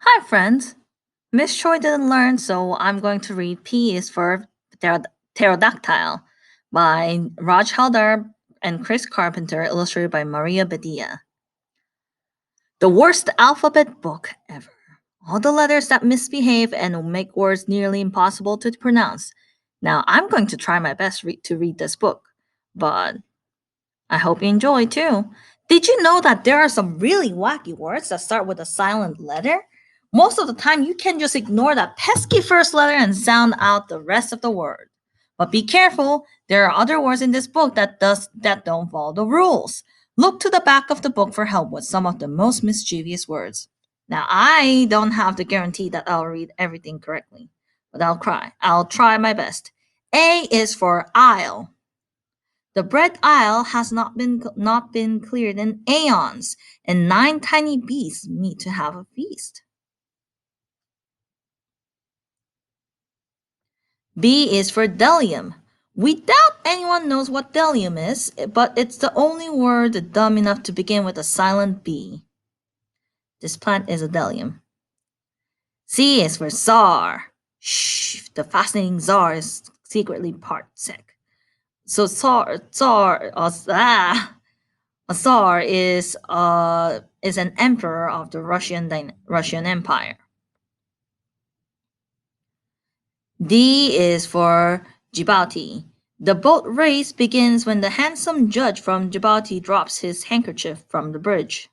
Hi, friends. Miss Choi didn't learn, so I'm going to read P is for Pterodactyl by Raj Haldar and Chris Carpenter, illustrated by Maria Badia. The worst alphabet book ever. All the letters that misbehave and will make words nearly impossible to pronounce. Now, I'm going to try my best to read this book, but I hope you enjoy too. Did you know that there are some really wacky words that start with a silent letter? Most of the time, you can just ignore that pesky first letter and sound out the rest of the word. But be careful, there are other words in this book that don't follow the rules. Look to the back of the book for help with some of the most mischievous words. Now, I don't have the guarantee that I'll read everything correctly, but I'll try my best. A is for aisle. The bread aisle has not been cleared in aeons, and 9 tiny beasts meet to have a feast. B is for delium. We doubt anyone knows what delium is, but it's the only word dumb enough to begin with a silent B. This plant is a delium. C is for czar. Shh, the fascinating czar is secretly part sick. So a Tsar is an emperor of the Russian Empire. D is for Djibouti. The boat race begins when the handsome judge from Djibouti drops his handkerchief from the bridge.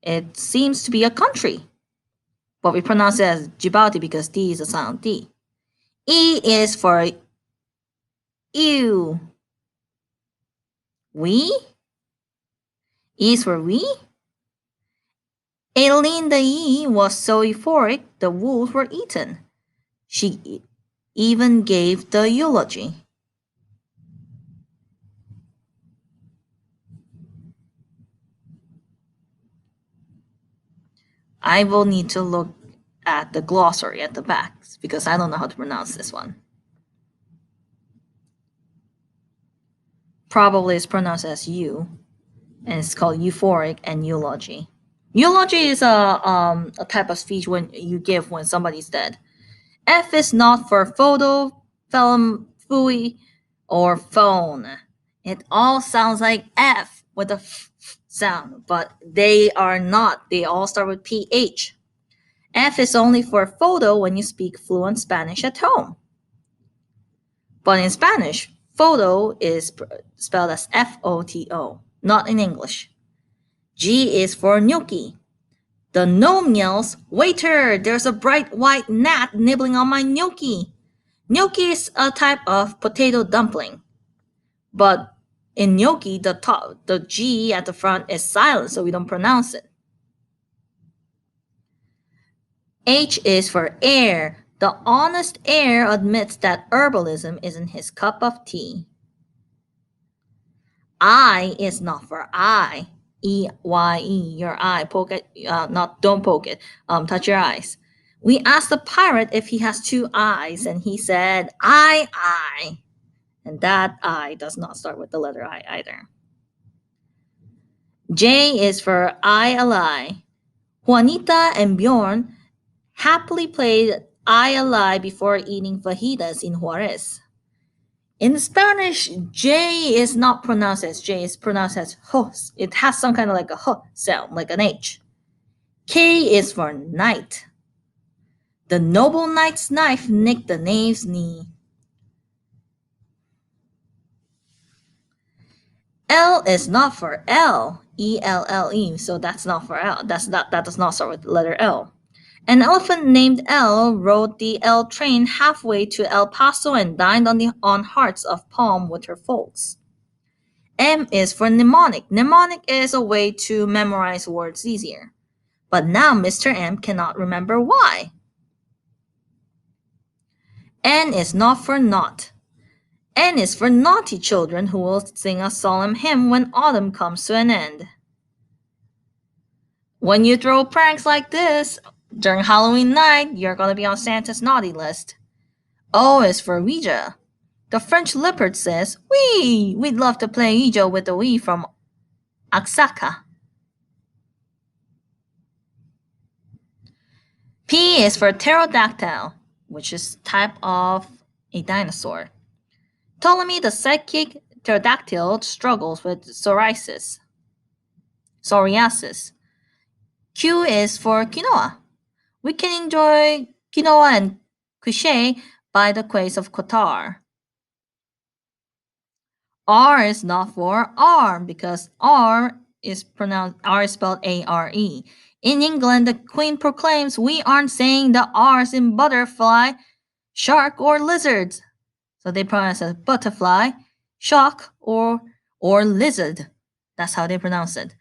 It seems to be a country, but we pronounce it as Djibouti because D is a silent D. E is for ew. We? E is for we? Aileen the E was so euphoric the wolves were eaten. She even gave the eulogy. I will need to look at the glossary at the back because I don't know how to pronounce this one. Probably it's pronounced as you, and it's called euphoric and eulogy. Eulogy is a type of speech when you give when somebody's dead. F is not for photo, film, fooey, or phone. It all sounds like F with a f sound, but they are not. They all start with PH. F is only for photo when you speak fluent Spanish at home. But in Spanish, photo is spelled as F-O-T-O, not in English. G is for gnocchi. The gnome yells, "Waiter, there's a bright white gnat nibbling on my gnocchi." Gnocchi is a type of potato dumpling. But in gnocchi, the G at the front is silent, so we don't pronounce it. H is for air. The honest heir admits that herbalism isn't his cup of tea. I is not for eye. E-Y-E, your eye. Poke it, don't poke it. Touch your eyes. We asked the pirate if he has two eyes, and he said, I. And that I does not start with the letter I either. J is for I ally. Juanita and Bjorn happily played I ally before eating fajitas in Juarez. In Spanish, J is not pronounced as J, it's pronounced as H. It has some kind of like a H sound, like an H. K is for knight. The noble knight's knife nicked the knave's knee. L is not for L, E-L-L-E, so that's not for L. That does not start with the letter L. An elephant named L rode the L train halfway to El Paso and dined on hearts of palm with her folks. M is for mnemonic. Mnemonic is a way to memorize words easier. But now Mr. M cannot remember why. N is not for not. N is for naughty children who will sing a solemn hymn when autumn comes to an end. When you throw pranks like this during Halloween night, you're going to be on Santa's naughty list. O is for Ouija. The French leopard says, "Wee, we'd love to play Ouija with the Wii from Oaxaca." P is for pterodactyl, which is type of a dinosaur. Ptolemy the psychic pterodactyl struggles with psoriasis. Q is for quinoa. We can enjoy quinoa and quiche by the quays of Qatar. R is not for arm because R is spelled A-R-E. In England, the Queen proclaims we aren't saying the R's in butterfly, shark, or lizards. So they pronounce it butterfly, shark, or lizard. That's how they pronounce it.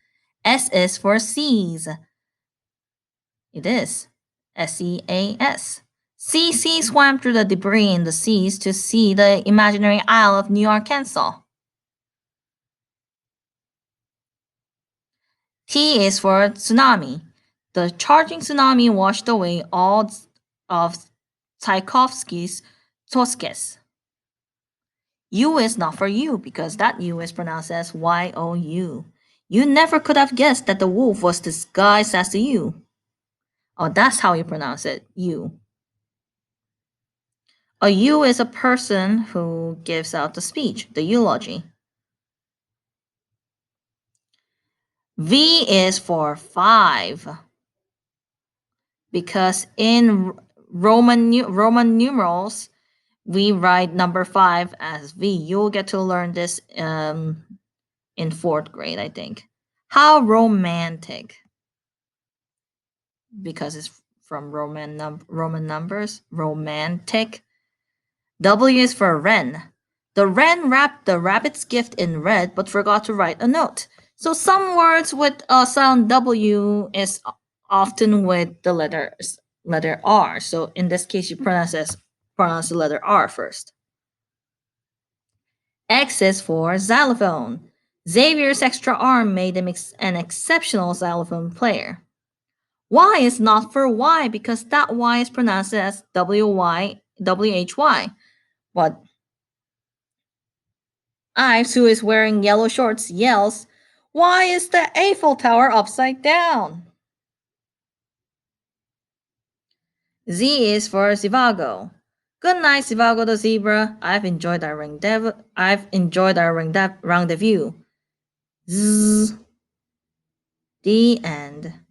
S is for seas. It is SEAS. CC swam through the debris in the seas to see the imaginary Isle of New Arkansas. T is for tsunami. The charging tsunami washed away all of Tchaikovsky's Toskes. U is not for you because that U is pronounced as Y-O-U. You never could have guessed that the wolf was disguised as the U. Oh, that's how you pronounce it, U. A U is a person who gives out the speech, the eulogy. V is for 5 because in Roman numerals we write number 5 as V. You'll get to learn this in 4th grade, I think. How romantic, because it's from Roman numbers. Romantic. W is for wren. The wren wrapped the rabbit's gift in red but forgot to write a note. So some words with a sound W is often with the letter R. So in this case, you pronounce the letter R first. X is for xylophone. Xavier's extra arm made him an exceptional xylophone player. Y is not for Y because that Y is pronounced as W-H-Y. But Ives, who is wearing yellow shorts, yells, "Why is the Eiffel Tower upside down?" Z is for Zivago. Good night, Zivago the zebra. I've enjoyed our rendezvous. Z. The end.